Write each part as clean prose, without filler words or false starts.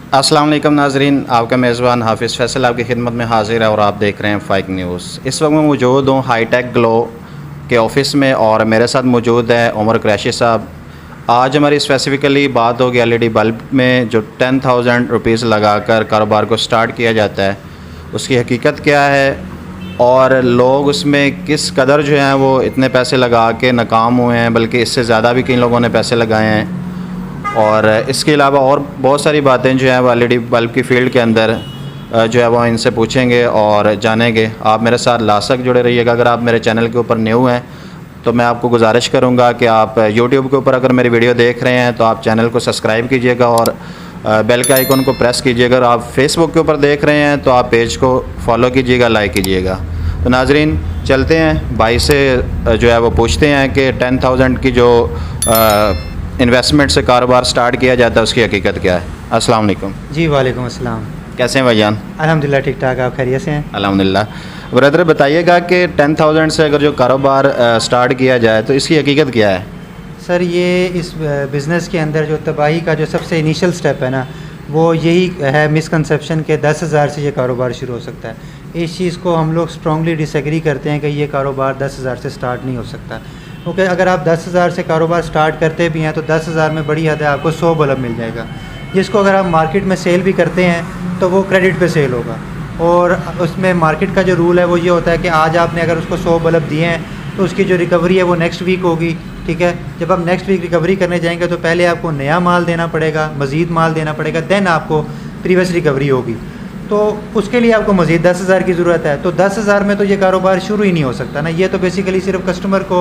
अस्सलाम वालेकुम नाज़रीन, आपका मेज़बान हाफ़िज़ फ़ैसल आपकी खिदमत में हाज़िर है और आप देख रहे हैं फ़ाइक न्यूज़। इस वक्त मैं मौजूद हूँ हाईटेक ग्लो के ऑफ़िस में और मेरे साथ मौजूद है उमर कुरैशी साहब। आज हमारी स्पेसिफ़िकली बात होगी एलईडी बल्ब में जो 10,000 रुपीज़ लगाकर कारोबार को स्टार्ट किया जाता है, उसकी हकीकत क्या है और लोग उसमें किस कदर जो हैं वो इतने पैसे लगा के नाकाम हुए हैं, बल्कि इससे ज़्यादा भी कई लोगों ने पैसे लगाए हैं। और इसके अलावा और बहुत सारी बातें जो है वो एलईडी बल्ब की फ़ील्ड के अंदर जो है वो इनसे पूछेंगे और जानेंगे। आप मेरे साथ लासक जुड़े रहिएगा। अगर आप मेरे चैनल के ऊपर न्यू हैं तो मैं आपको गुजारिश करूंगा कि आप यूट्यूब के ऊपर अगर मेरी वीडियो देख रहे हैं तो आप चैनल को सब्सक्राइब कीजिएगा और बेल के आइकन को प्रेस कीजिएगा। अगर आप फेसबुक के ऊपर देख रहे हैं तो आप पेज को फॉलो कीजिएगा, लाइक कीजिएगा। तो नाजरीन चलते हैं भाई से जो है वो पूछते हैं कि 10,000 की जो इन्वेस्टमेंट से कारोबार स्टार्ट किया जाता है उसकी हकीकत क्या है। अस्सलाम वालेकुम। जी वालेकुम अस्सलाम। कैसे हैं भाईजान? अल्हम्दुलिल्लाह ठीक ठाक, आप खैरियत से हैं? अल्हम्दुलिल्लाह। ब्रदर बताइएगा कि 10,000 से अगर जो कारोबार स्टार्ट किया जाए तो इसकी हकीकत क्या है? सर ये इस बिज़नेस के अंदर जो तबाही का जो सबसे इनिशियल स्टेप है ना, वो यही है मिसकंसेप्शन के 10,000 से ये कारोबार शुरू हो सकता है। इस चीज़ को हम लोग स्ट्रॉन्गली डिसएग्री करते हैं कि ये कारोबार 10,000 से स्टार्ट नहीं हो सकता, क्योंकि अगर आप 10,000 से कारोबार स्टार्ट करते भी हैं तो 10,000 में बड़ी हद है आपको 100 बल्ब मिल जाएगा, जिसको अगर आप मार्केट में सेल भी करते हैं तो वो क्रेडिट पे सेल होगा। और उसमें मार्केट का जो रूल है वो ये होता है कि आज आपने अगर उसको 100 बल्ब दिए हैं तो उसकी जो रिकवरी है वो नेक्स्ट वीक होगी। ठीक है, जब आप नेक्स्ट वीक रिकवरी करने जाएंगे तो पहले आपको नया माल देना पड़ेगा, मज़ीद माल देना पड़ेगा, देन आपको प्रीवियस रिकवरी होगी। तो उसके लिए आपको मज़ीद 10,000 की ज़रूरत है। तो 10,000 में तो ये कारोबार शुरू ही नहीं हो सकता ना। ये तो बेसिकली सिर्फ कस्टमर को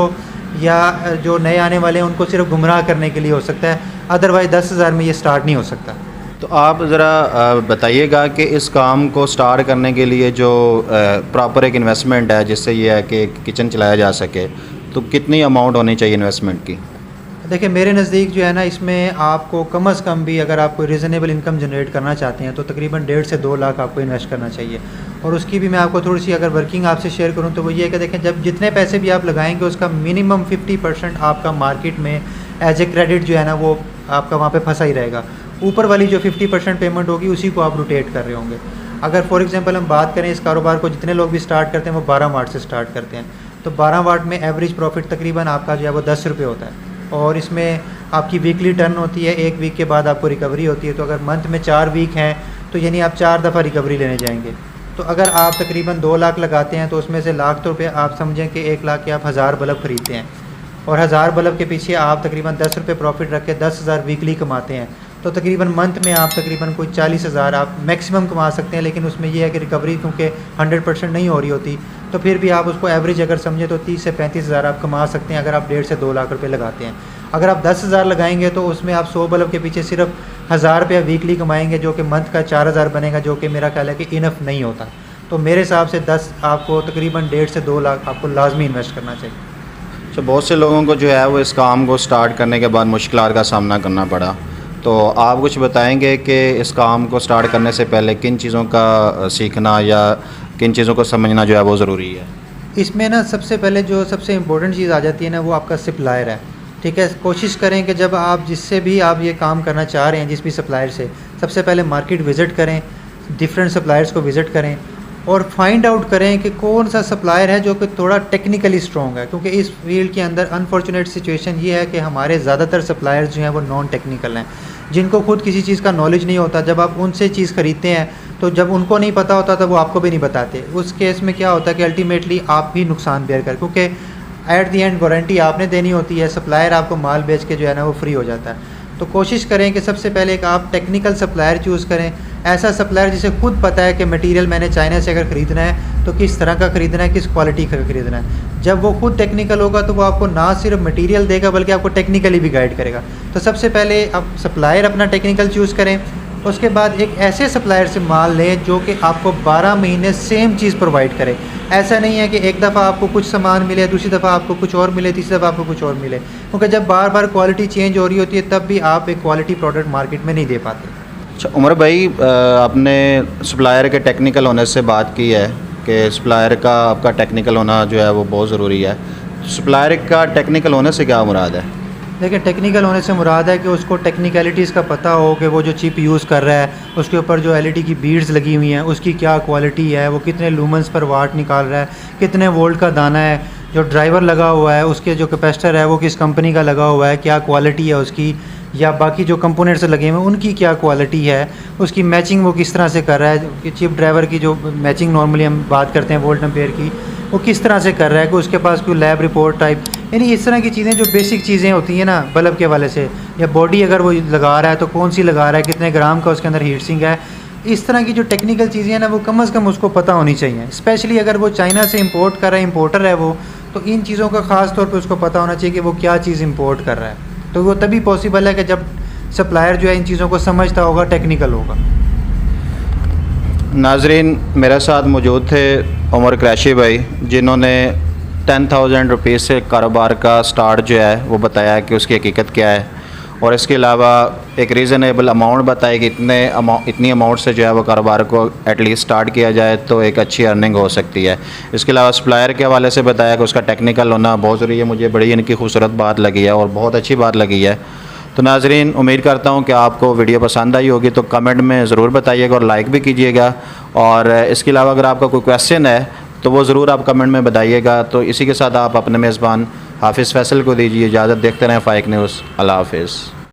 या जो नए आने वाले हैं उनको सिर्फ गुमराह करने के लिए हो सकता है, अदरवाइज़ 10,000 में ये स्टार्ट नहीं हो सकता। तो आप ज़रा बताइएगा कि इस काम को स्टार्ट करने के लिए जो प्रॉपर एक इन्वेस्टमेंट है जिससे ये है कि किचन चलाया जा सके, तो कितनी अमाउंट होनी चाहिए इन्वेस्टमेंट की? देखिए मेरे नज़दीक जो है ना, इसमें आपको कम अज़ कम भी अगर आप कोई रीज़नेबल इनकम जनरेट करना चाहते हैं तो तकरीबन 1.5 से 2 लाख आपको इन्वेस्ट करना चाहिए। और उसकी भी मैं आपको थोड़ी सी अगर वर्किंग आपसे शेयर करूं तो वो ये है कि देखें, जब जितने पैसे भी आप लगाएंगे उसका मिनिमम 50% आपका मार्केट में एज ए क्रेडिट जो है ना वो आपका वहाँ पर फंसा ही रहेगा। ऊपर वाली जो 50% पेमेंट होगी उसी को आप रोटेट कर रहे होंगे। अगर फॉर एग्जांपल हम बात करें इस कारोबार को, जितने लोग भी स्टार्ट करते हैं वो 12 वाट से स्टार्ट करते हैं, तो 12 वाट में एवरेज प्रॉफिट तकरीबन आपका जो है वो 10 रुपये होता है। और इसमें आपकी वीकली टर्न होती है, एक वीक के बाद आपको रिकवरी होती है। तो अगर मंथ में 4 वीक हैं तो यानी आप 4 दफ़ा रिकवरी लेने जाएंगे। तो अगर आप तकरीबन 2 लाख लगाते हैं तो उसमें से लाख तो रुपये आप समझें कि 1 लाख के आप 1000 बल्ब ख़रीदते हैं और 1000 बल्ब के पीछे आप तकरीबन 10 रुपये प्रॉफिट रख के 10,000 वीकली कमाते हैं। तो तकरीबन मंथ में आप तकरीबन कोई 40,000 आप मैक्सिमम कमा सकते हैं। लेकिन उसमें यह है कि रिकवरी क्योंकि 100% नहीं हो रही होती, तो फिर भी आप उसको एवरेज अगर समझे तो 30 से 35,000 आप कमा सकते हैं अगर आप 1.5 से 2 लाख रुपए लगाते हैं। अगर आप 10,000 लगाएंगे तो उसमें आप 100 बल्ब के पीछे सिर्फ 1,000 रुपया वीकली कमाएंगे, जो कि मंथ का 4,000 बनेगा, जो कि मेरा ख्याल है कि इनफ नहीं होता। तो मेरे हिसाब से 10 आपको तकरीबन 1.5 से 2 लाख आपको लाजमी इन्वेस्ट करना चाहिए। तो बहुत से लोगों को जो है वो इस काम को स्टार्ट करने के बाद मुश्किलात का सामना करना पड़ा, तो आप कुछ बताएंगे कि इस काम को स्टार्ट करने से पहले किन चीज़ों का सीखना या किन चीज़ों को समझना जो है वो ज़रूरी है? इसमें ना सबसे पहले जो सबसे इम्पोर्टेंट चीज़ आ जाती है ना वो आपका सप्लायर है। ठीक है, कोशिश करें कि जब आप जिससे भी आप ये काम करना चाह रहे हैं, जिस भी सप्लायर से, सबसे पहले मार्केट विज़िट करें, डिफरेंट सप्लायर्स को विज़िट करें और फाइंड आउट करें कि कौन सा सप्लायर है जो कि थोड़ा टेक्निकली स्ट्रॉन्ग है। क्योंकि इस फील्ड के अंदर अनफॉर्चुनेट सिचुएशन ये है कि हमारे ज़्यादातर सप्लायर्स जो हैं वो नॉन टेक्निकल हैं, जिनको खुद किसी चीज़ का नॉलेज नहीं होता। जब आप उनसे चीज़ ख़रीदते हैं तो जब उनको नहीं पता होता तो वो आपको भी नहीं बताते। उस केस में क्या होता है कि अल्टीमेटली आप भी नुकसान बेयर कर, क्योंकि एट दी एंड वारंटी आपने देनी होती है, सप्लायर आपको माल बेच के जो है ना वो फ्री हो जाता है। तो कोशिश करें कि सबसे पहले एक आप टेक्निकल सप्लायर चूज़ करें, ऐसा सप्लायर जिसे खुद पता है कि मटेरियल मैंने चाइना से अगर ख़रीदना है तो किस तरह का ख़रीदना है, किस क्वालिटी का ख़रीदना है। जब वो खुद टेक्निकल होगा तो वो आपको ना सिर्फ मटेरियल देगा बल्कि आपको टेक्निकली भी गाइड करेगा। तो सबसे पहले आप सप्लायर अपना टेक्निकल चूज़ करें, उसके बाद एक ऐसे सप्लायर से माल लें जो कि आपको 12 महीने सेम चीज़ प्रोवाइड करे। ऐसा नहीं है कि एक दफ़ा आपको कुछ सामान मिले, दूसरी दफ़ा आपको कुछ और मिले, तीसरी दफ़ा आपको कुछ और मिले, क्योंकि जब बार बार क्वालिटी चेंज हो रही होती है तब भी आप एक क्वालिटी प्रोडक्ट मार्केट में नहीं दे पाते। अच्छा उमर भाई, आपने सप्लायर के टेक्निकल होने से बात की है कि सप्लायर का आपका टेक्निकल होना जो है वो बहुत ज़रूरी है। सप्लायर का टेक्निकल होने से क्या मुराद है? देखिए टेक्निकल होने से मुराद है कि उसको टेक्निकलिटीज़ का पता हो कि वो जो चिप यूज़ कर रहा है उसके ऊपर जो एलईडी की बीड्स लगी हुई हैं उसकी क्या क्वालिटी है, वो कितने लूमेंस पर वाट निकाल रहा है, कितने वोल्ट का दाना है, जो ड्राइवर लगा हुआ है उसके जो कैपेसिटर है वो किस कंपनी का लगा हुआ है, क्या क्वालिटी है उसकी, या बाकी जो कंपोनेंट्स लगे हुए हैं उनकी क्या क्वालिटी है, उसकी मैचिंग वो किस तरह से कर रहा है, कि चिप ड्राइवर की जो मैचिंग नॉर्मली हम बात करते हैं वोल्ट एम्पेयर की, वो किस तरह से कर रहा है, कि उसके पास कोई लैब रिपोर्ट टाइप, यानी इस तरह की चीज़ें जो बेसिक चीज़ें होती हैं ना बल्ब के वाले से, या बॉडी अगर वो लगा रहा है तो कौन सी लगा रहा है, कितने ग्राम का उसके अंदर हीट सिंक है, इस तरह की जो टेक्निकल चीज़ें हैं ना वो कम से कम उसको पता होनी चाहिए। स्पेशली अगर वो चाइना से इंपोर्ट कर रहा है, इंपोर्टर है वो, तो इन चीज़ों का ख़ास तौर पे उसको पता होना चाहिए कि वो क्या चीज़ इंपोर्ट कर रहा है। तो वो तभी पॉसिबल है कि जब सप्लायर जो है इन चीज़ों को समझता होगा, टेक्निकल होगा। नाजरीन, मेरे साथ मौजूद थे उमर क्रैशी भाई, जिन्होंने 10,000 रुपीज़ से कारोबार का स्टार्ट जो है वो बताया कि उसकी हकीकत क्या है, और इसके अलावा एक रीज़नेबल अमाउंट बताई कि इतनी अमाउंट से जो है वो कारोबार को एटलीस्ट स्टार्ट किया जाए तो एक अच्छी अर्निंग हो सकती है। इसके अलावा सप्लायर के हवाले से बताया कि उसका टेक्निकल होना बहुत ज़रूरी है। मुझे बड़ी इनकी खूबसूरत बात लगी है और बहुत अच्छी बात लगी है। तो नाजरीन, उम्मीद करता हूँ कि आपको वीडियो पसंद आई होगी, तो कमेंट में ज़रूर बताइएगा और लाइक भी कीजिएगा। और इसके अलावा अगर आपका कोई क्वेश्चन है तो वो ज़रूर आप कमेंट में बताइएगा। तो इसी के साथ आप अपने मेज़बान हाफिज़ फैसल को दीजिए इजाज़त। देखते रहें फाइक न्यूज़। अल्लाह हाफिज़।